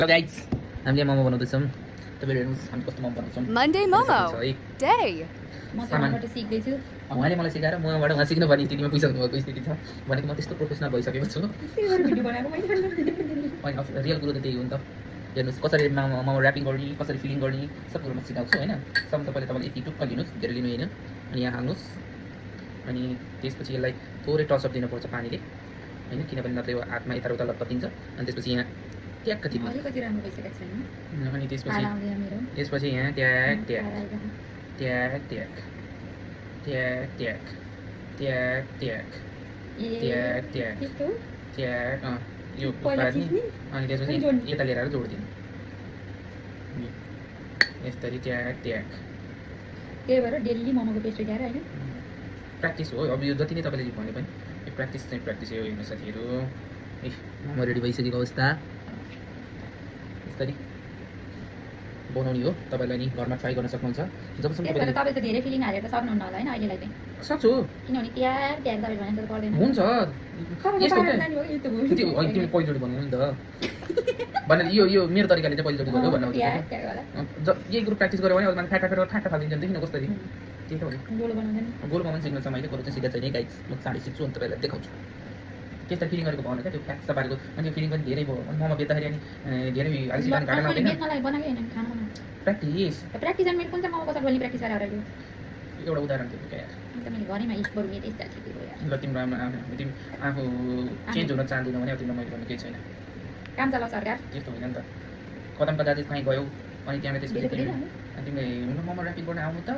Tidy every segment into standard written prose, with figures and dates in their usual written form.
Hello guys, हामीले मोमो बनाउँदैछौँ। तपाईँहरू हेर्नुहोस् हामी कस्तो मोमो बनाउँछौँ। Monday Momo Day. म तपाईँबाट सिक्दैछु। उहाँले मलाई सिकाएर मबाट उहाँ सिक्नु पर्ने स्थितिमा पुगिसक्नु भएको स्थिति छ। भनेको म त्यस्तो प्रोफेसनल भइसकेको छु। भिडियो बनाएको मैले होइन रियल कुरो त त्यही हो नि त। हेर्नुहोस् कसरी मोमो ऱ्यापिङ गर्ने, कसरी फिलिङ गर्ने सब कुरो म सिकाउँछु होइन। सब तपाईँले यति टुक्क लिनुहोस्, धेरै लिनु होइन। अनि यहाँ हाल्नुहोस् अनि त्यसपछि यसलाई थोरै टचअप दिनुपर्छ पानीले होइन, किनभने नत्र यो हातमा यताउता लटपटिन्छ। अनि त्यसपछि यहाँ ट्याक्क थिच्नु अलिकति राम्रो भइसकेको छैन। अनि पारा आउँदैन मेरो। त्यसपछि यहाँ ट्याक ट्याक पारा आइरहेको। ट्याक ट्याक ट्याक ट्याक ट्याक ट्याक ट्याक ट्याक त्यस्तो हो? ट्याक यो पहिला पार्ने खिच्ने? अनि त्यसपछि अनि जोड्ने? यता लिएर जोडिदिनु यसरी ट्याक ट्याक। त्यही भएर डेली मोमोको पेस्ट ल्याएर होइन प्र्याक्टिस हो अब यो जति नै तपाईँले भने पनि यो प्र्याक्टिस चाहिँ प्र्याक्टिस हो हेर्नु साथीहरू। ए मोमो रेडी भइसकेको अवस्था यसरी बनाउने हो। तपाईँलाई नि घरमा ट्राई गर्न सक्नुहुन्छ। जबसम्म त्यही भएर तपाईँले तपाईँ त धेरै फिलिङ हालेर त सक्नुहुन्न होला होइन अहिलेलाई चाहिँ। सक्छु किनभने त्याग त्याग तपाईँ भने त पर्दैन। हुन्छ तपाईँको यस्तो पारा क्या? जाने हो, यो त हो। त्यो होइन तिमीले पहिलोचोटि बनाउनु नि त भनेर यो मेरो तरिकाले चाहिँ पहिलोचोटि गर्यो भन्नु त्याग त्याग होला। यही कुरो प्र्याक्टिस गऱ्यो भने अब मान्छे फ्याटा फ्याटा फालिदिन्छ देखिन कसरी त्यही त हो नि। गोलो बनाउँदैन। गोल मोमो सिक्नु छ मैले गोलो चाहिँ सिकेको छैन गाइस। म चाँडै सिक्छु अनि तपाईँलाई देखाउँछु त्यस्ता फिलिङ गरेको भएन क्या त्यो फ्याक्स पारेको। अनि त्यो फिलिङ पनि धेरै भयो अनि मोमो बेच्दाखेरि अनि धेरै अलिक घाटा मैले लाग्दैन। बेच्नलाई बनाएकै होइन खाना बनाउनु। प्र्याक्टिस प्र्याक्टिस अनि मैले कुन चाहिँ मोमो कसरी बोल्ने प्र्याक्टिस गरेर यो एउटा उदाहरण दिएको क्या यार। अन्त मैले घरैमा एक बरु मेरो यस्तो खेती हो यार। ल तिम्रो तिमी आफू चेन्ज हुन चाहँदैनौ भने अब तिम्रो मैले भन्नु केही छैन। काम चला सरकार। त्यस्तो होइन नि त। कदम कदाचित कहीँ गयौ अनि त्यहाँबाट त्यसपछि बेच्नु तिमीले दिँदैन अनि तिमीले हुनु मोमो ऱ्यापिङ गर्न आउनु त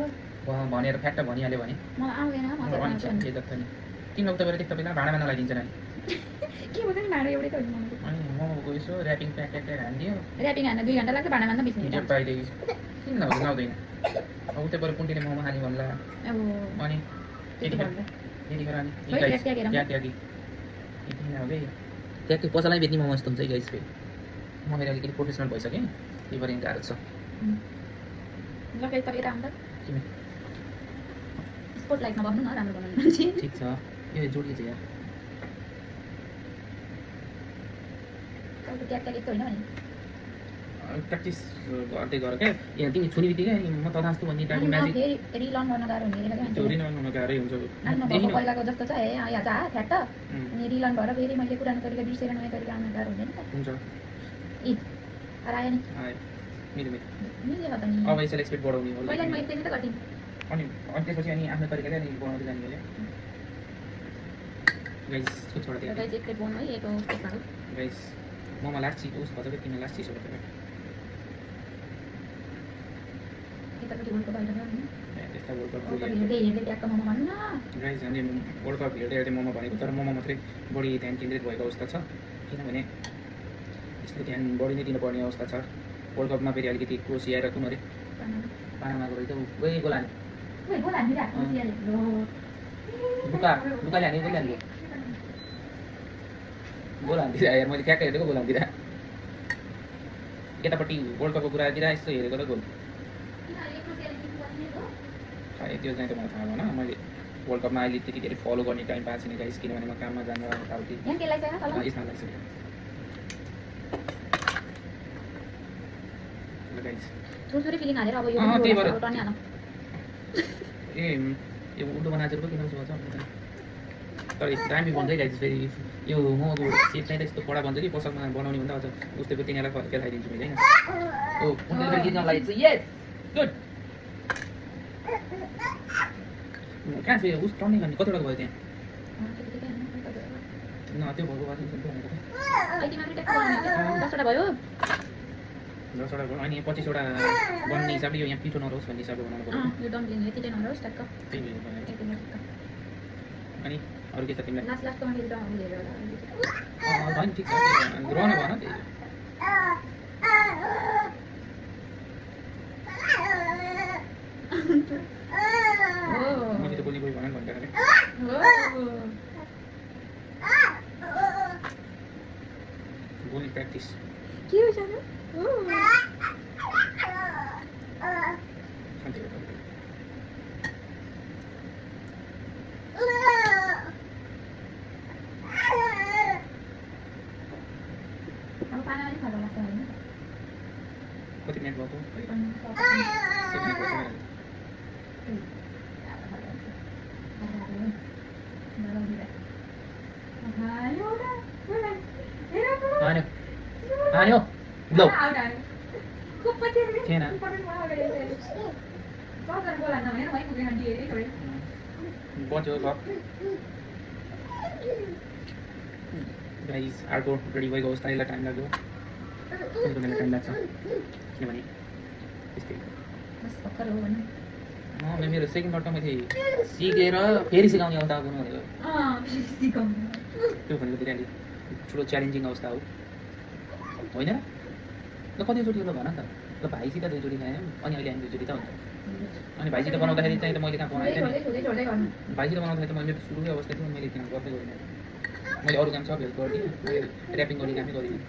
भनेर फ्याक्ट भनिहाल्यो भने मलाई आउँदैन म चाहिँ बनाउँछु अनि। के जस्तो नि तिमीलाई उता गएर त्यस्तो बेला भाँडामा नलाइदिन्छ नि। के भयो नि भाँडा एउटै त हो मोमोको। अनि मोमोको यसो ऱ्यापिङ प्याक प्याक प्याक हानिदियो ऱ्यापिङ हान्न 2 घन्टा लाग्छ भाँडामा त 20 मिनेट हिजो पाइदियो किन नहुँदैन अब उतै पर कुन्टीले मोमो खाने भन्ला अब अनि त्यति त्यतिखेर भन्दा त्यतिखेर अनि खोइ ट्याग हेरौँ। ट्याक्कै पसलमै बेच्ने मोमो जस्तो हुन्छ है गाइस। फेरि म फेरि अलिकति प्रोफेसनल भइसकेँ त्यही भएर गाह्रो छ। ल केही त यता आउँदा किन स्पोर्ट लाइटमा बस्नु न राम्रो बनाउनु मान्छे। ठिक छ यो जोडिन्छ यार। तपाईँको ट्याग ट्याग यस्तो होइन भने प्र्याक्टिस गर्दै गर क्या यहाँ तिमी छुने बित्तिकै म त जस्तो भन्ने टाइपको अनि म्याजिक फेरि रिलर्न गर्न गाह्रो हुने रहेछ क्या जोडिन हुन गाह्रै हुन्छ। आफ्नो देखिन घरको पहिलाको जस्तो छ है यहाँ जा फ्याट अनि रिलर्न भएर फेरि मैले पुरानो तरिका बिर्सेर नयाँ तरिका आउन गाह्रो हुँदैन त। हुन्छ इ आएर आयो नि आयो मिल्यो मिल्यो। मिलेको त नि अब यसलाई एक्सपेक्ट बढाउने हो पहिला म एकचोटि त गर्थेँ। अनि त्यसपछि अनि आफ्नो तरिकाले अनि बनाउँदै जाने मैले गाइस छोडा दिएर गाइस एकचोटि बोन है एक पेटमा हो। गाइस ममा लास्ट चिज उस भन्छ कि तिमीलाई लास्ट चिज हो यतापट्टि बोनको बाहिर गयो नि। त्यस्ता वर्ल्ड कप हेर्दै हेर्दै ट्यागको मोमो भन्नु न। गाइस हामीले वर्ल्ड कप हेर्दै हेर्दै मोमो भनेको तर मोमो मात्रै बढी ध्यान केन्द्रित भएको अवस्था छ किनभने यसले ध्यान बढी नै दिनुपर्ने अवस्था छ। वर्ल्ड कपमा फेरि अलिकति कोस आएर कुन अरे पानामा गएर चाहिँ गए गोल हाने ओइ बोल हामी राख्नु सियाले लो लुकाले हाने गोल हान्थ्यो गोल हान्दिरह यार मैले ट्याक्क हेरेको गोल हान्दिरह यतापट्टि वर्ल्ड कपको कुरा आइदिरह यस्तो हेरेको त गोल सायद त्यो चाहिँ त मलाई थाहा भएन। मैले वर्ल्ड कपमा अहिले त्यति धेरै फलो गर्ने टाइम पाएको छैन गाइस किनभने म काममा जानु यताउति यहाँ केलाई चाहिँ तल यसमा लाग्छ गाइस। थोरै फिलिङ हालेर अब यो त्यही भएर टर्नी हालौँ। ए यो उल्टो बनाएको किन उसो भन्छ तर दामी बन्छ है गाइस। फेरि यो मोमोको सेप चाहिँ यस्तो कडा बन्छ कि पसलमा बनाउने भन्दा अझ उस्तै पनि तिनीहरूलाई खेलाइदिन्छु मैले होइन। ओ उनीहरूले फेरि जित्न लागेको छ यस गुड कहाँ छ यो उस टर्नी गर्ने कतिवटा भयो त्यहाँ न त्यो भएको बाटो अहिले मात्रै ट्याग बनाउने 10वटा भयो। 10वटा भयो अनि 25वटा बन्ने हिसाबले यो यहाँ पिठो नरहोस् भन्ने हिसाबले बनाउनु पर्यो यो डम्प्लिङ यति चाहिँ नहोस् ट्याक्क। त्यही भएर अनि अरू के छ तिमीलाई लास्टमा फेरि त हुँदैन होला। होइन ठिक छ रहन भन त्यही मैले त बोली गयो भन भन्दाखेरि बोली प्र्याक्टिस के हो जानु अब पाना पनि खाजा लाग्छ होइन कति मिनट भएको उयो पनि सक्छ। 7 मिनट भएको हान्यो हान्यो लौ थिएन बच्यो ल गाइस अर्को रेडी भएको अवस्था यसलाई टाइम लाग्यो किनभने टाइम लाग्छ किनभने त्यस्तै मेरो सेकेन्ड पल्ट मैले सिकेर फेरि सिकाउने अवस्था आउनु भनेको त्यो भनेको धेरै अलिक ठुलो च्यालेन्जिङ अवस्था हो होइन ल कतिचोटि ल भन त ल भाइसित 2 चोटि खाएँ अनि अहिले हामी 2 चोटि त हुन्छ अनि भाइसित बनाउँदाखेरि चाहिँ त मैले कहाँ बनाएको थिएँ भाइसित बनाउँदाखेरि त मैले सुरुकै अवस्था थियो मैले किन गर्दै गरिनँ मैले अरू काम सब हेल्प गरिदिएँ मैले ऱ्यापिङ गर्ने कामै गरिदिएँ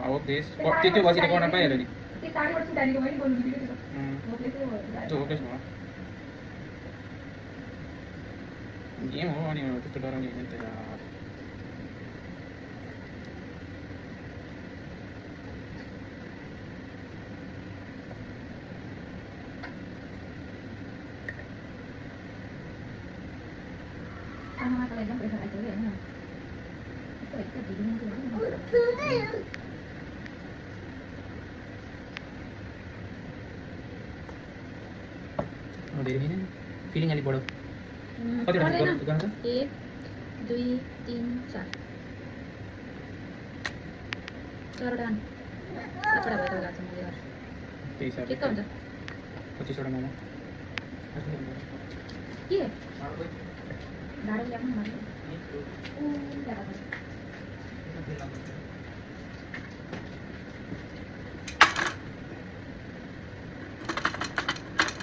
अब देश त्यो बसेर गर्न पाइहाल्यो नि त्यो होप्लेस भयो गेम हो अनि त्यस्तो डराउने होइन नि त यार धेरै होइन फिलिङ अलिक बढो कतिवटा गर्न छ 1 2 3 4 चारवटा कतिवटा भयो त लाग्छ मैले यार त्यही हिसाबले ठिक हुन्छ 25 वटा मोमो के गाडी ल्याउनु न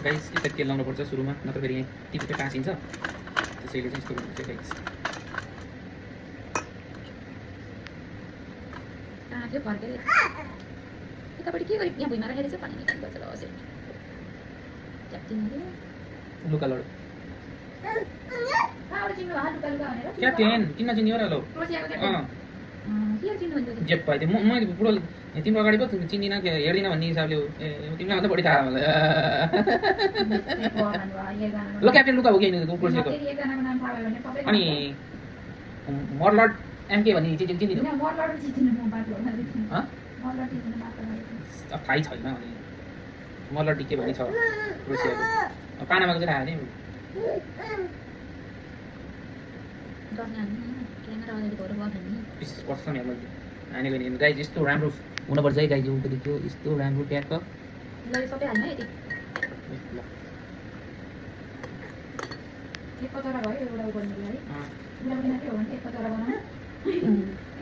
गाइस यता तेल लाउनुपर्छ सुरुमा नत्र फेरि यहाँ टिपेर टाँसिन्छ त्यसैले चाहिँ यस्तो गर्नुपर्छ गाइस त्यो फर्केर यतापट्टि के गरी यहाँ भुइँमा राखेर चाहिँ पानी निकाल्नुपर्छ ल अझै च्याप्टिङहरू लुका लड कहाँबाट चिन्नु भयो लुका लुका भनेर क्याप्टेन किन चिन्ने हो र लो क्रोसियाको क्याप्टेन के चिन्नु भन्छ जे पाइ त्यो मैले पुरो तिम्रो अगाडि पो चिन्दिनँ हेर्दिनँ भन्ने हिसाबले हो ए तिमीलाई भन्दा बढी थाहा मलाई ल क्याप्टेन लुका हो कि होइन क्रोसियाको एकजनाको नाम थाहा भयो भने सबै अनि मर्लड एमके भन्ने चाहिँ चिन्दिनु मर्लड चिन्नु म बात गर्न हँ मर्लड चिन्नु बात गर्न थाहै छैन अनि मर्लड टिके भन्ने छ क्रोसियाको पानामाको चाहिँ थाहा नि गर्ने हामी क्यामेरा अगाडि गएर गर्नु नि 20 वर्ष नि मैले हानेको नि गाइज यस्तो राम्रो हुनुपर्छ है गाइज उल्टो देख्यो यस्तो राम्रो ट्याक्क ल यो सबै हाल्नु है यति ल एक कचरा भयो एउटा गर्नुको लागि एउटा पनि के हो भने एक कचरा बनाउनु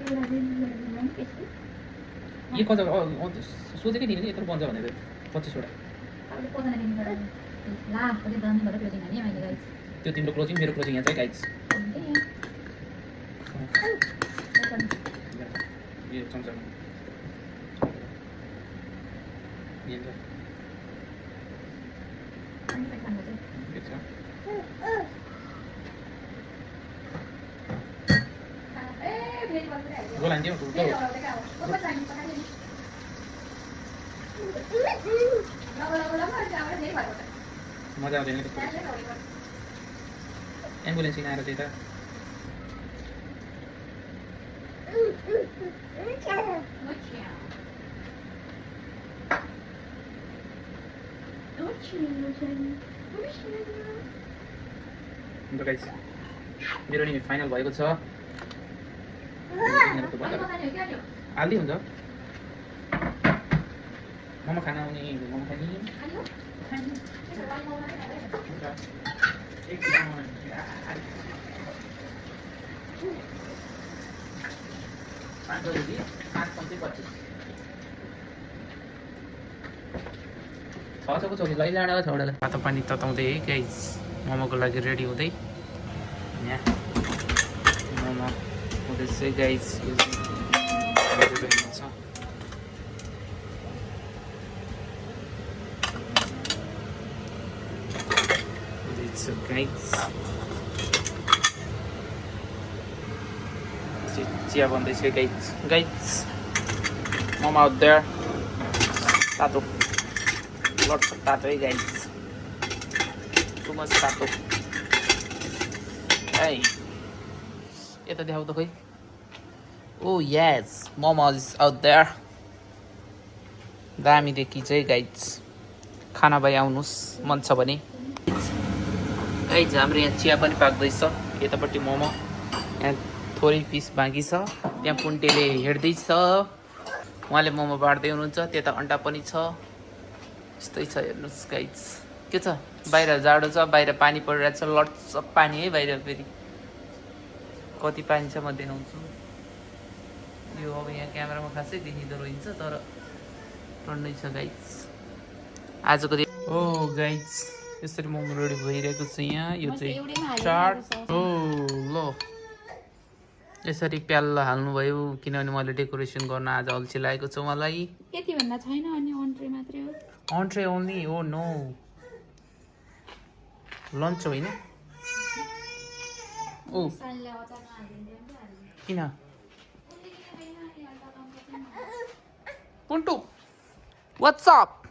एउटा चाहिँ यो कता सोचेकै थिइनँ कि यत्रो बन्छ भनेर 25 वटा अब कोजना दिनु पर्यो ला कति दामी भएर क्लोजिङ हाल्ने मैले गाइस त्यो तिम्रो क्लोजिङ मेरो क्लोजिङ यहाँ छ गाइज यो चम्चामा यहाँ छ गोल हान्थ्यो ठुल्ठो मजा आउँदैन त्यस्तो एम्बुलेन्स किन आएर चाहिँ त अन्त गाइस मेरो नि फाइनल भएको छ हाल्दै हुन्छ मोमो खाना आउने मोमो खाने छको छोरी लैलाडा छोडालाई तातो पानी तताउँदै है गाइस मोमोको लागि रेडी हुँदै यहाँ मोमो हुँदैछ गाइस गरेर हिँड्छ चिया बन्दैछ गाइज गाइज मम आउट देयर तातो लट्स तातो है गाइज टु मच तातो है यता देखाउ त खोइ ओ यस मोमो इज आउट देयर दामी देखिन्छ है गाइज खाना भाइ आउनुहोस् मन छ भने गाइज हाम्रो यहाँ चिया पनि पाक्दैछ यतापट्टि मोमो यहाँ थोरै पिस बाँकी छ त्यहाँ पुन्टेले हेर्दैछ उहाँले मोमो बाँड्दै हुनुहुन्छ त्यता अन्डा पनि छ यस्तै छ हेर्नुहोस् गाइज के छ बाहिर जाडो छ बाहिर पानी परिरहेको छ लट्स अफ पानी है बाहिर फेरि कति पानी छ म देखाउँछु यो अब यहाँ क्यामेरामा खासै देखिँदो रहेछ तर टन्नै छ गाइज आजको दिन ओ गाइज यसरी मोमो रेडी भइरहेको छ यहाँ यो चाहिँ चाट ओ ल यसरी प्याल्ला हाल्नुभयो किनभने मैले डेकोरेसन गर्न आज अल्छी लागेको छ मलाई यति भन्दा छैन अनि अन्ट्री मात्रै हो अन्ट्रे ओन्ली ओ नो लन्च होइन ओ किन पुन्टु व्हाट्स अप